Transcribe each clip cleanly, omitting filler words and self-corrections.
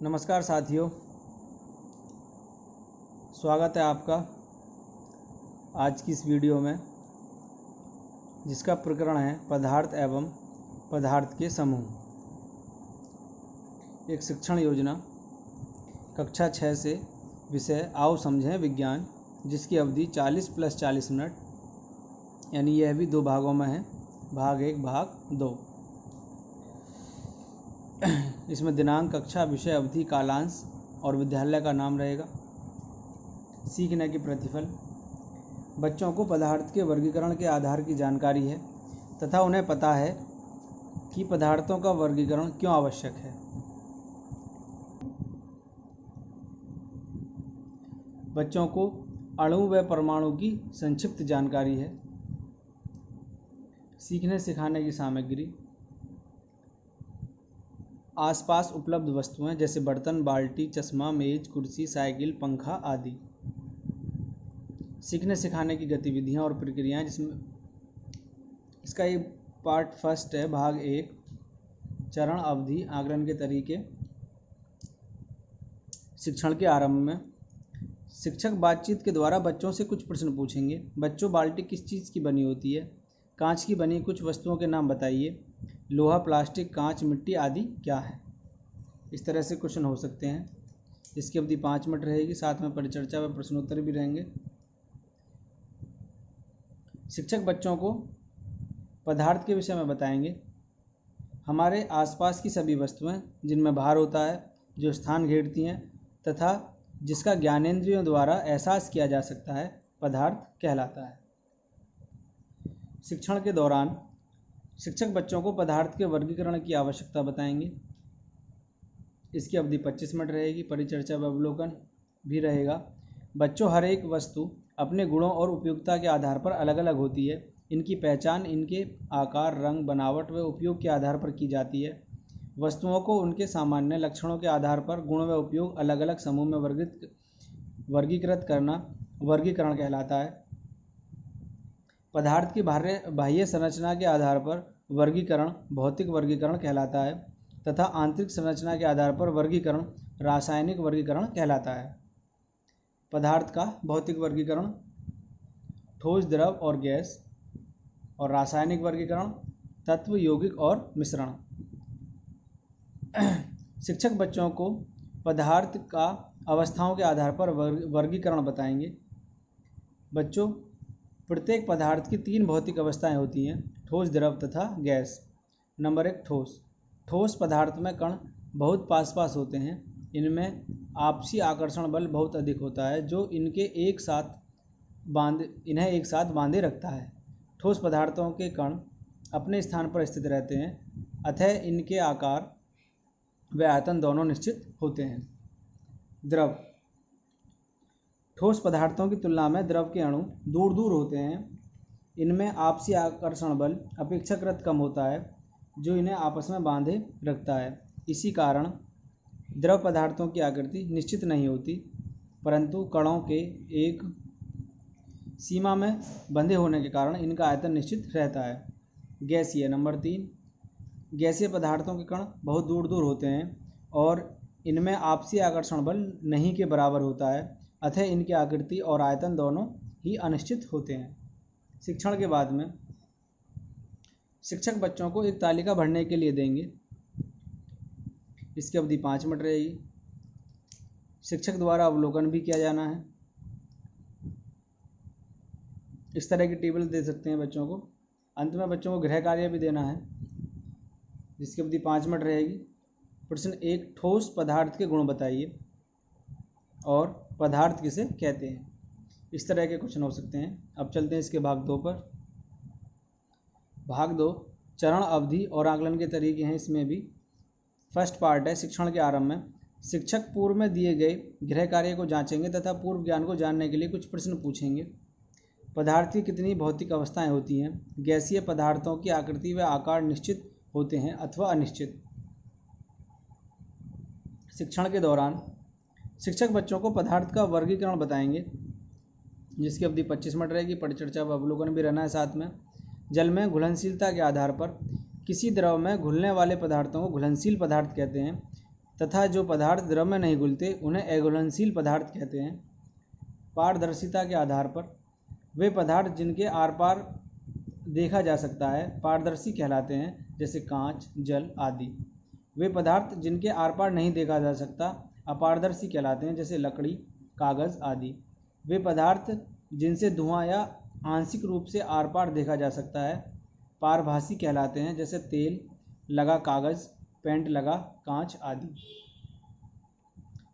नमस्कार साथियों, स्वागत है आपका आज की इस वीडियो में, जिसका प्रकरण है पदार्थ एवं पदार्थ के समूह। एक शिक्षण योजना कक्षा 6 से विषय आओ समझें विज्ञान, जिसकी अवधि 40 + 40 मिनट, यानी यह भी 2 भागों में है, भाग 1 भाग 2। इसमें दिनांक, कक्षा, विषय, अवधि, कालांश और विद्यालय का नाम रहेगा। सीखने की प्रतिफल। बच्चों को पदार्थ के वर्गीकरण के आधार की जानकारी है तथा उन्हें पता है कि पदार्थों का वर्गीकरण क्यों आवश्यक है। बच्चों को अणु व परमाणु की संक्षिप्त जानकारी है। सीखने सिखाने की सामग्री। आसपास उपलब्ध वस्तुएं जैसे बर्तन, बाल्टी, चश्मा, मेज, कुर्सी, साइकिल, पंखा आदि। सीखने सिखाने की गतिविधियां और प्रक्रियाएं, जिसमें इसका ये पार्ट फर्स्ट है, भाग 1, चरण, अवधि, आकलन के तरीके। शिक्षण के आरंभ में शिक्षक बातचीत के द्वारा बच्चों से कुछ प्रश्न पूछेंगे। बच्चों, बाल्टी किस चीज़ की बनी होती है? कांच की बनी कुछ वस्तुओं के नाम बताइए। लोहा, प्लास्टिक, कांच, मिट्टी आदि क्या है? इस तरह से क्वेश्चन हो सकते हैं। इसकी अवधि 5 मिनट रहेगी, साथ में परिचर्चा व प्रश्नोत्तर भी रहेंगे। शिक्षक बच्चों को पदार्थ के विषय में बताएंगे। हमारे आसपास की सभी वस्तुएं जिनमें भार होता है, जो स्थान घेरती हैं तथा जिसका ज्ञानेंद्रियों द्वारा एहसास किया जा सकता है, पदार्थ कहलाता है। शिक्षण के दौरान शिक्षक बच्चों को पदार्थ के वर्गीकरण की आवश्यकता बताएंगे। इसकी अवधि 25 मिनट रहेगी। परिचर्चा व अवलोकन भी रहेगा। बच्चों, हर एक वस्तु अपने गुणों और उपयोगिता के आधार पर अलग अलग होती है। इनकी पहचान इनके आकार, रंग, बनावट व उपयोग के आधार पर की जाती है। वस्तुओं को उनके सामान्य लक्षणों के आधार पर गुण व उपयोग अलग अलग समूह में वर्गीकृत करना वर्गीकरण कहलाता है। पदार्थ की बाह्य संरचना के आधार पर वर्गीकरण भौतिक वर्गीकरण कहलाता है तथा आंतरिक संरचना के आधार पर वर्गीकरण रासायनिक वर्गीकरण कहलाता है। पदार्थ का भौतिक वर्गीकरण ठोस, द्रव और गैस, और रासायनिक वर्गीकरण तत्व, यौगिक और मिश्रण। शिक्षक बच्चों को पदार्थ का अवस्थाओं के आधार पर वर्गीकरण बताएंगे। बच्चों, प्रत्येक पदार्थ की 3 भौतिक अवस्थाएं होती हैं, ठोस, द्रव तथा गैस। नंबर 1, ठोस। ठोस पदार्थ में कण बहुत पास पास होते हैं। इनमें आपसी आकर्षण बल बहुत अधिक होता है, जो इन्हें एक साथ बांधे रखता है। ठोस पदार्थों के कण अपने स्थान पर स्थित रहते हैं, अतः इनके आकार व आयतन दोनों निश्चित होते हैं। द्रव। ठोस पदार्थों की तुलना में द्रव के अणु दूर दूर होते हैं। इनमें आपसी आकर्षण बल अपेक्षाकृत कम होता है, जो इन्हें आपस में बांधे रखता है। इसी कारण द्रव पदार्थों की आकृति निश्चित नहीं होती, परंतु कणों के एक सीमा में बंधे होने के कारण इनका आयतन निश्चित रहता है। गैसीय। नंबर 3, गैसीय पदार्थों के कण बहुत दूर दूर होते हैं और इनमें आपसी आकर्षण बल नहीं के बराबर होता है, अतः इनकी आकृति और आयतन दोनों ही अनिश्चित होते हैं। शिक्षण के बाद में शिक्षक बच्चों को एक तालिका भरने के लिए देंगे। इसकी अवधि 5 मिनट रहेगी। शिक्षक द्वारा अवलोकन भी किया जाना है। इस तरह की टेबल दे सकते हैं बच्चों को। अंत में बच्चों को गृह कार्य भी देना है, जिसकी अवधि 5 मिनट रहेगी। प्रश्न 1, ठोस पदार्थ के गुण बताइए और पदार्थ किसे कहते हैं। इस तरह के क्वेश्चन हो सकते हैं। अब चलते हैं इसके भाग 2 पर। भाग 2, चरण, अवधि और आकलन के तरीके हैं। इसमें भी फर्स्ट पार्ट है, शिक्षण के आरंभ में शिक्षक पूर्व में दिए गए गृह कार्य को जांचेंगे तथा पूर्व ज्ञान को जानने के लिए कुछ प्रश्न पूछेंगे। पदार्थ की कितनी भौतिक अवस्थाएं होती हैं? गैसीय पदार्थों की आकृति व आकार निश्चित होते हैं अथवा अनिश्चित? शिक्षण के दौरान शिक्षक बच्चों को पदार्थ का वर्गीकरण बताएंगे, जिसकी अवधि 25 मिनट रहेगी। परिचर्चा व अवलोकन भी रहना है साथ में। जल में घुलनशीलता के आधार पर किसी द्रव में घुलने वाले पदार्थों को घुलनशील पदार्थ कहते हैं। तथा जो पदार्थ द्रव में नहीं घुलते उन्हें अघुलनशील पदार्थ कहते हैं। पारदर्शिता के आधार पर वे पदार्थ जिनके आर पार देखा जा सकता है पारदर्शी कहलाते हैं, जैसे कांच, जल आदि। वे पदार्थ जिनके आर पार नहीं देखा जा सकता अपारदर्शी कहलाते हैं, जैसे लकड़ी, कागज़ आदि। वे पदार्थ जिनसे धुआं या आंशिक रूप से आर पार देखा जा सकता है पारभासी कहलाते हैं, जैसे तेल लगा कागज़, पेंट लगा कांच आदि।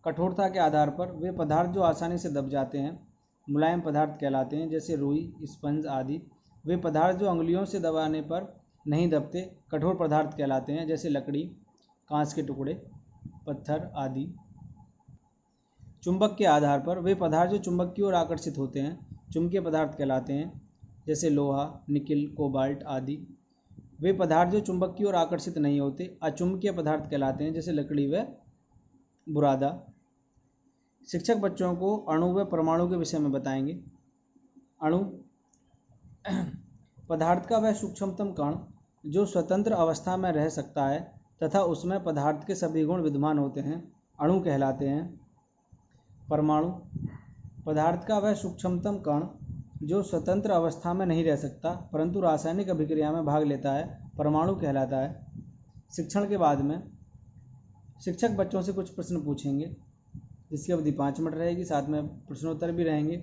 कठोरता के आधार पर वे पदार्थ जो आसानी से दब जाते हैं मुलायम पदार्थ कहलाते हैं, जैसे रुई, स्पंज आदि। वे पदार्थ जो अंगुलियों से दबाने पर नहीं दबते कठोर पदार्थ कहलाते हैं, जैसे लकड़ी, कांच के टुकड़े, पत्थर आदि। चुंबक के आधार पर वे पदार्थ जो चुंबक की ओर आकर्षित होते हैं चुंबकीय पदार्थ कहलाते हैं, जैसे लोहा, निकिल, कोबाल्ट आदि। वे पदार्थ जो चुंबक की ओर आकर्षित नहीं होते अचुंबकीय पदार्थ कहलाते हैं, जैसे लकड़ी व बुरादा। शिक्षक बच्चों को अणु व परमाणु के विषय में बताएंगे। अणु पदार्थ का वह सूक्ष्मतम कण जो स्वतंत्र अवस्था में रह सकता है तथा उसमें पदार्थ के सभी गुण विद्यमान होते हैं अणु कहलाते हैं। परमाणु पदार्थ का वह सूक्ष्मतम कण जो स्वतंत्र अवस्था में नहीं रह सकता परंतु रासायनिक अभिक्रिया में भाग लेता है परमाणु कहलाता है। शिक्षण के बाद में शिक्षक बच्चों से कुछ प्रश्न पूछेंगे जिसकी अवधि 5 मिनट रहेगी, साथ में प्रश्नोत्तर भी रहेंगे।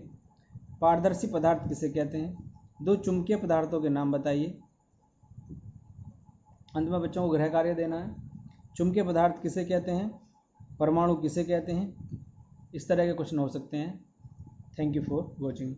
पारदर्शी पदार्थ किसे कहते हैं? 2 चुंबकीय पदार्थों के नाम बताइए। अंत में बच्चों को गृह कार्य देना है। चुंबकीय पदार्थ किसे कहते हैं? परमाणु किसे कहते हैं? इस तरह के क्वेश्चन हो सकते हैं। Thank you for watching.